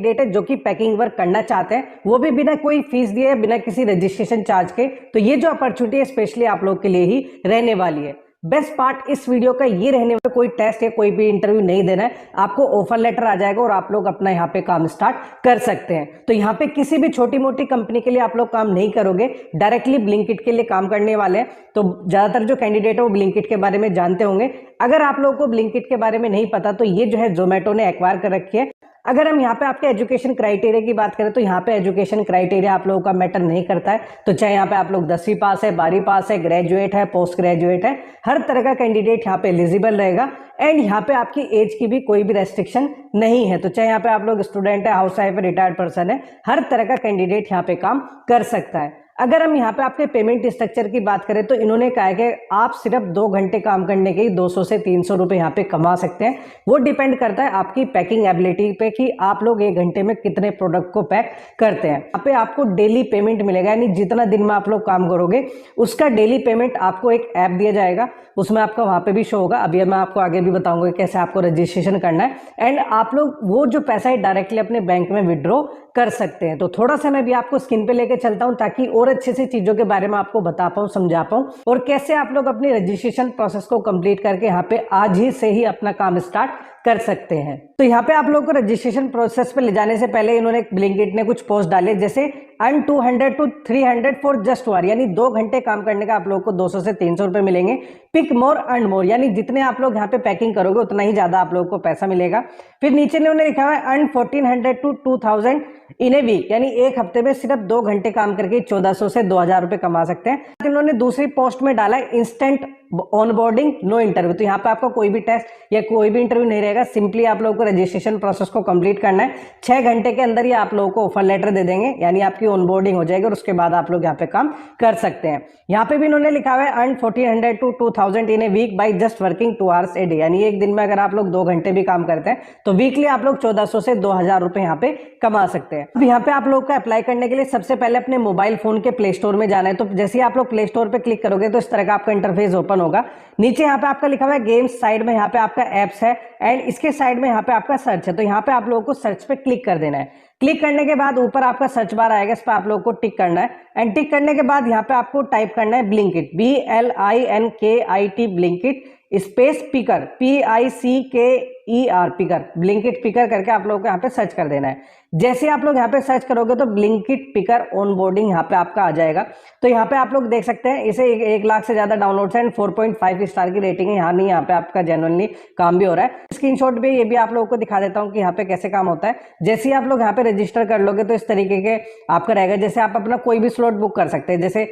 Candidate है जो कि पैकिंग वर्क करना चाहते हैं, वो भी बिना कोई फीस दिए, बिना किसी रजिस्ट्रेशन चार्ज के। तो ये जो अपॉर्चुनिटी है स्पेशली आप लोग के लिए ही रहने वाली है। बेस्ट पार्ट इस वीडियो का ये रहने वाला, कोई टेस्ट या कोई भी इंटरव्यू नहीं देना है, आपको ऑफर लेटर आ जाएगा और आप लोग अपना यहाँ पे काम स्टार्ट कर सकते हैं। तो यहाँ पे किसी भी छोटी मोटी कंपनी के लिए आप लोग काम नहीं करोगे, डायरेक्टली ब्लिंकिट के लिए काम करने वाले हैं। तो ज्यादातर जो कैंडिडेट है वो ब्लिंकिट के बारे में जानते होंगे। अगर आप लोगों को ब्लिंकिट के बारे में नहीं पता तो ये जो है जोमेटो ने एक्वायर कर रखी है। अगर हम यहाँ पे आपके एजुकेशन क्राइटेरिया की बात करें तो यहाँ पे एजुकेशन क्राइटेरिया आप लोगों का मैटर नहीं करता है। तो चाहे यहाँ पे आप लोग 10वीं पास है, 12वीं पास है, ग्रेजुएट है, पोस्ट ग्रेजुएट है, हर तरह का कैंडिडेट यहाँ पे एलिजिबल रहेगा। एंड यहाँ पे आपकी एज की भी कोई भी रेस्ट्रिक्शन नहीं है। तो चाहे यहाँ पे आप लोग स्टूडेंट है, हाउस वाइफ है, रिटायर्ड पर्सन है, हर तरह का कैंडिडेट यहाँ पे काम कर सकता है। अगर हम यहाँ पे आपके पेमेंट स्ट्रक्चर की बात करें तो इन्होंने कहा है कि आप सिर्फ 2 घंटे काम करने के ही 200 से 300 रुपए यहाँ पे कमा सकते हैं। वो डिपेंड करता है आपकी पैकिंग एबिलिटी पे कि आप लोग 1 घंटे में कितने प्रोडक्ट को पैक करते हैं। यहाँ पे आपको डेली पेमेंट मिलेगा, यानी जितना दिन में आप लोग काम करोगे उसका डेली पेमेंट आपको एक ऐप दिया जाएगा, उसमें आपका वहां पे भी शो होगा। अभी मैं आपको आगे भी बताऊंगा कैसे आपको रजिस्ट्रेशन करना है। एंड आप लोग वो जो पैसा है डायरेक्टली अपने बैंक में विड्रॉ कर सकते हैं। तो थोड़ा सा मैं भी आपको स्क्रीन पे लेके चलता हूं ताकि और अच्छे से चीजों के बारे में आपको बता पाऊं, समझा पाऊं, और कैसे आप लोग अपनी रजिस्ट्रेशन प्रोसेस को कंप्लीट करके यहाँ पे आज ही से ही अपना काम स्टार्ट कर सकते हैं। तो यहाँ पे आप लोग को रजिस्ट्रेशन प्रोसेस पे ले जाने से पहले इन्होंने ब्लिंकिट ने कुछ पोस्ट डाले, जैसे अर्न 200 to 300 फॉर जस्ट वर, यानी 2 घंटे काम करने का आप लोग को 200 से 300 रुपए मिलेंगे। पिक मोर अर्न मोर, यानी जितने आप लोग यहाँ पे पैकिंग करोगे उतना ही ज्यादा आप लोगों को पैसा मिलेगा। फिर नीचे ने उन्होंने लिखा हुआ है earn 1400 to 2000 in a week, यानी एक हफ्ते में सिर्फ 2 घंटे काम करके 1400 से 2000 रुपए कमा सकते हैं। इन्होंने दूसरी पोस्ट में डाला है इंस्टेंट ऑनबोर्डिंग नो इंटरव्यू। तो यहाँ पे आपको कोई भी टेस्ट या कोई भी इंटरव्यू नहीं रहेगा, सिंपली आप लोगों को रजिस्ट्रेशन प्रोसेस को कंप्लीट करना है। 6 घंटे के अंदर ही आप लोगों को ऑफर लेटर दे देंगे, यानी आपकी ऑनबोर्डिंग हो जाएगी और उसके बाद आप लोग यहाँ पे काम कर सकते हैं। यहाँ पे भी इन्होंने लिखा हुआ है earn 1400 to 2000 in a week by just working 2 hours a day, यानी एक दिन में अगर आप लोग 2 घंटे भी काम करते हैं तो वीकली आप लोग 1400 से 2000 रुपए यहाँ पे कमा सकते हैं। अब यहाँ पे आप लोग का अप्लाई करने के लिए सबसे पहले अपने मोबाइल फोन के प्ले स्टोर में जाना है। तो जैसे ही आप लोग प्ले स्टोर पे क्लिक करोगे तो इस तरह का आपका इंटरफेस ओपन होगा। नीचे यहाँ पे आपका लिखा हुआ है गेम्स, साइड में यहाँ पे आपका एप्स है एंड इसके साइड में यहाँ पे आपका सर्च है। तो यहाँ पे आप लोगों को सर्च पे क्लिक कर देना है। क्लिक करने के बाद ऊपर आपका सर्च बार आएगा, इस पर आप लोगों को टिक करना है। एंड टिक करने के बाद यहाँ पे आपको टाइप करना है Blinkit, BLINKIT Blinkit space picker, PICKER picker, Blinkit picker करके आप लोगों को यहाँ पे सर्च कर देना है। जैसे आप लोग यहाँ पे सर्च करोगे तो ब्लिंकिट पिकर ऑनबोर्डिंग यहाँ पे आपका आ जाएगा। तो यहाँ पे आप लोग देख सकते हैं इसे 1 लाख से ज्यादा डाउनलोड्स है एंड 4.5 स्टार की रेटिंग है। यहाँ नहीं, यहाँ पे आपका जेन्युइनली काम भी हो रहा है। स्क्रीनशॉट भी ये भी आप लोगों को दिखा देता हूँ कि यहाँ पे कैसे काम होता है। जैसे ही आप लोग यहाँ पे रजिस्टर कर लोगे तो इस तरीके के आपका रहेगा। जैसे आप अपना कोई भी स्लॉट बुक कर सकते हैं, जैसे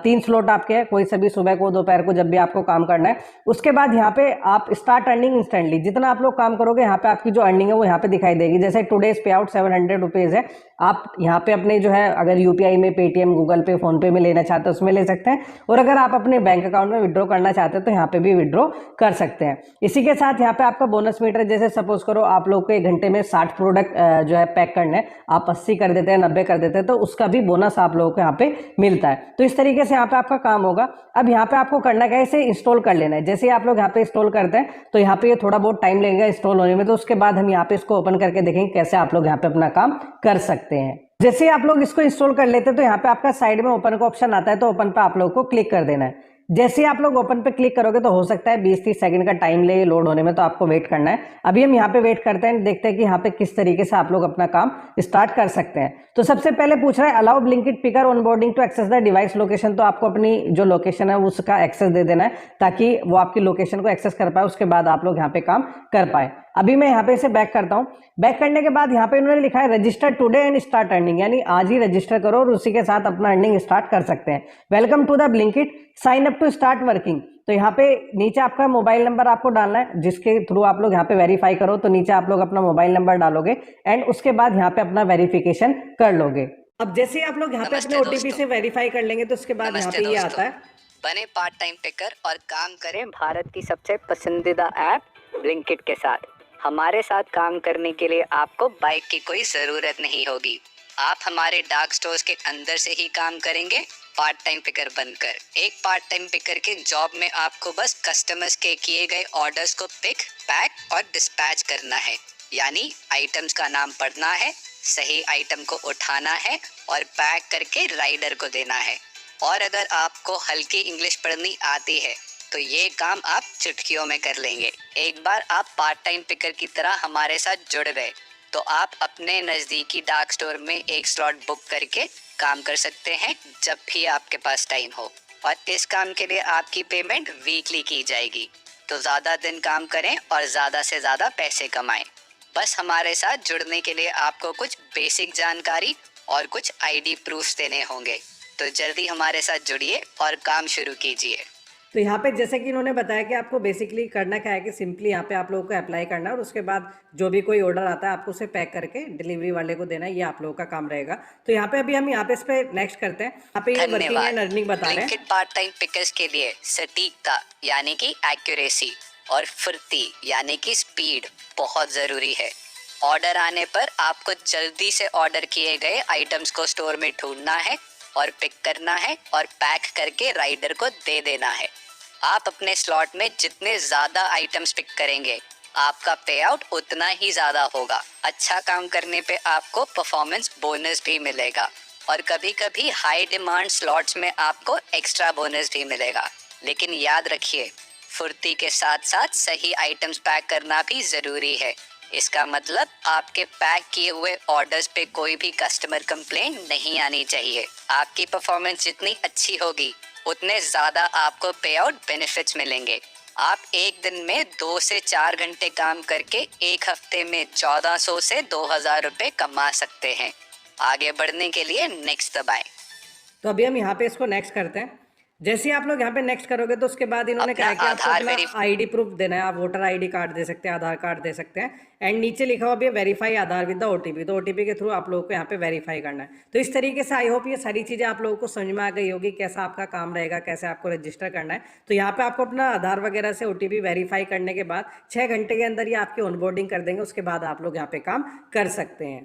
3 स्लॉट आपके हैं, कोई सभी सुबह को, दोपहर को, जब भी आपको काम करना है। उसके बाद यहाँ पे आप स्टार्ट अर्निंग इंस्टेंटली, जितना आप लोग काम करोगे यहाँ पे आपकी जो अर्निंग है वो यहाँ पे दिखाई देगी। जैसे टुडेज पे आउट 700 रुपीज है, आप यहाँ पे अपने जो है अगर यूपीआई में, पेटीएम, गूगल पे, फोन पे में लेना चाहते हैं उसमें ले सकते हैं, और अगर आप अपने बैंक अकाउंट में विड्रॉ करना चाहते हैं तो यहाँ पे भी विड्रॉ कर सकते हैं। इसी के साथ यहाँ पे आपका बोनस मीटर, जैसे सपोज करो आप लोग को 1 घंटे में 60 प्रोडक्ट जो है पैक करने, आप 80 कर देते हैं, 90 कर देते हैं, तो उसका भी बोनस आप लोगों को यहाँ पे मिलता है। तो इस तरीके से यहाँ पे आपका काम होगा। अब यहाँ पे आपको करना क्या है, इसे इंस्टॉल कर लेना है। जैसे आप लोग यहाँ पे इंस्टॉल करते हैं तो यहाँ पे ये थोड़ा बहुत टाइम लगेगा इंस्टॉल होने में, तो उसके बाद हम यहाँ पे इसको ओपन करके देखेंगे कैसे आप लोग यहाँ पे अपना काम कर सकते हैं। जैसे ही आप लोग इसको इंस्टॉल कर लेते हैं तो यहाँ पे आपका साइड में ओपन का ऑप्शन आता है, तो ओपन पे आप लोग को क्लिक कर देना है। जैसे ही आप लोग ओपन पे क्लिक करोगे तो हो सकता है 20-30 सेकंड का टाइम ले लोड होने में, तो आपको वेट करना है। अभी हम यहाँ पे वेट करते हैं, देखते हैं कि यहाँ पे किस तरीके से आप लोग अपना काम स्टार्ट कर सकते हैं। तो सबसे पहले पूछ रहा है allow Blinkit picker onboarding to access the device location. तो आपको अपनी जो लोकेशन है उसका एक्सेस दे देना है ताकि वो आपकी लोकेशन को एक्सेस कर पाए, उसके बाद आप लोग यहाँ पे काम कर पाए। अभी मैं यहाँ पे इसे बैक करता हूँ। बैक करने के बाद यहाँ पे उन्होंने लिखा है register today and start earning, यानी आज ही रजिस्टर करो और उसी के साथ अपना अर्निंग स्टार्ट कर सकते हैं। Welcome to the Blinkit, sign up to start working. तो यहाँ पे नीचे आपका मोबाइल नंबर आपको डालना है, जिसके थ्रू आप लोग यहाँ पे वेरीफाई करो। तो नीचे आप लोग अपना मोबाइल नंबर डालोगे एंड उसके बाद यहाँ पे अपना वेरिफिकेशन कर लोगे। अब जैसे ही आप लोग यहाँ पे अपने ओटीपी से वेरीफाई कर लेंगे तो उसके बाद यहाँ पे ये आता है, बने पार्ट टाइम पिकर और काम करें भारत की सबसे पसंदीदा ऐप ब्लिंकिट के साथ। हमारे साथ काम करने के लिए आपको बाइक की कोई ज़रूरत नहीं होगी। आप हमारे डार्क स्टोर्स के अंदर से ही काम करेंगे पार्ट टाइम पिकर बनकर। एक पार्ट टाइम पिकर के जॉब में आपको बस कस्टमर्स के किए गए ऑर्डर्स को पिक, पैक और डिस्पैच करना है। यानी आइटम्स का नाम पढ़ना है, सही आइटम को उठाना है और पैक करके राइडर को देना है। और अगर आपको हल्की इंग्लिश पढ़नी आती है तो ये काम आप चुटकियों में कर लेंगे। एक बार आप पार्ट टाइम पिकर की तरह हमारे साथ जुड़ गए तो आप अपने नज़दीकी डार्क स्टोर में एक स्लॉट बुक करके काम कर सकते हैं जब भी आपके पास टाइम हो। और इस काम के लिए आपकी पेमेंट वीकली की जाएगी। तो ज़्यादा दिन काम करें और ज़्यादा से ज़्यादा पैसे कमाएं। बस हमारे साथ जुड़ने के लिए आपको कुछ बेसिक जानकारी और कुछ आईडी प्रूफ्स देने होंगे। तो जल्दी हमारे साथ जुड़िए और काम शुरू कीजिए। तो यहाँ पे जैसे कि इन्होंने बताया कि आपको बेसिकली करना क्या है कि सिंपली यहाँ पे आप लोगों को अप्लाई करना है और उसके बाद जो भी कोई ऑर्डर आता है आपको उसे पैक करके डिलीवरी वाले को देना है, ये आप लोगों का काम रहेगा। तो यहाँ पे अभी हम यहाँ पे इस पे नेक्स्ट करते हैं। यहाँ पे ये वर्किंग एंड अर्निंग बता रहे हैं। ब्लिंकिट पार्ट टाइम पिकर्स के लिए सटीकता यानी कि एक्यूरेसी और फुर्ती यानी कि स्पीड बहुत ज़रूरी है। ऑर्डर आने पर आपको जल्दी से ऑर्डर किए गए आइटम्स को स्टोर में ढूंढना है और पिक करना है और पैक करके राइडर को दे देना है। आप अपने स्लॉट में जितने ज़्यादा आइटम्स पिक करेंगे आपका पे आउट उतना ही ज़्यादा होगा। अच्छा काम करने पे आपको परफॉर्मेंस बोनस भी मिलेगा और कभी कभी हाई डिमांड स्लॉट्स में आपको एक्स्ट्रा बोनस भी मिलेगा। लेकिन याद रखिए, फुर्ती के साथ साथ सही आइटम्स पैक करना भी ज़रूरी है। इसका मतलब आपके पैक किए हुए ऑर्डर्स पे कोई भी कस्टमर कंप्लेंट नहीं आनी चाहिए। आपकी परफॉर्मेंस जितनी अच्छी होगी उतने ज़्यादा आपको पे आउट बेनिफिट्स मिलेंगे। आप एक दिन में 2 से 4 घंटे काम करके एक हफ्ते में 1400 से 2000 रुपये कमा सकते हैं। आगे बढ़ने के लिए नेक्स्ट दबाएं। तो अभी हम यहाँ पे इसको नेक्स्ट करते हैं। जैसे ही आप लोग यहाँ पे नेक्स्ट करोगे तो उसके बाद इन्होंने कहा कि आपको अपना आईडी प्रूफ देना है। आप वोटर आईडी कार्ड दे सकते हैं, आधार कार्ड दे सकते हैं एंड नीचे लिखा हुआ भी है verify Aadhaar with the OTP. तो ओटीपी के थ्रू आप लोगों को यहाँ पे वेरीफाई करना है। तो इस तरीके से आई होप ये सारी चीज़ें आप लोगों को समझ में आ गई होगी, कैसा आपका काम रहेगा, कैसे आपको रजिस्टर करना है। तो यहाँ पे आपको अपना आधार वगैरह से ओटीपी वेरीफाई करने के बाद 6 घंटे के अंदर ये आपकी ऑनबोर्डिंग कर देंगे। उसके बाद आप लोग यहाँ पे काम कर सकते हैं।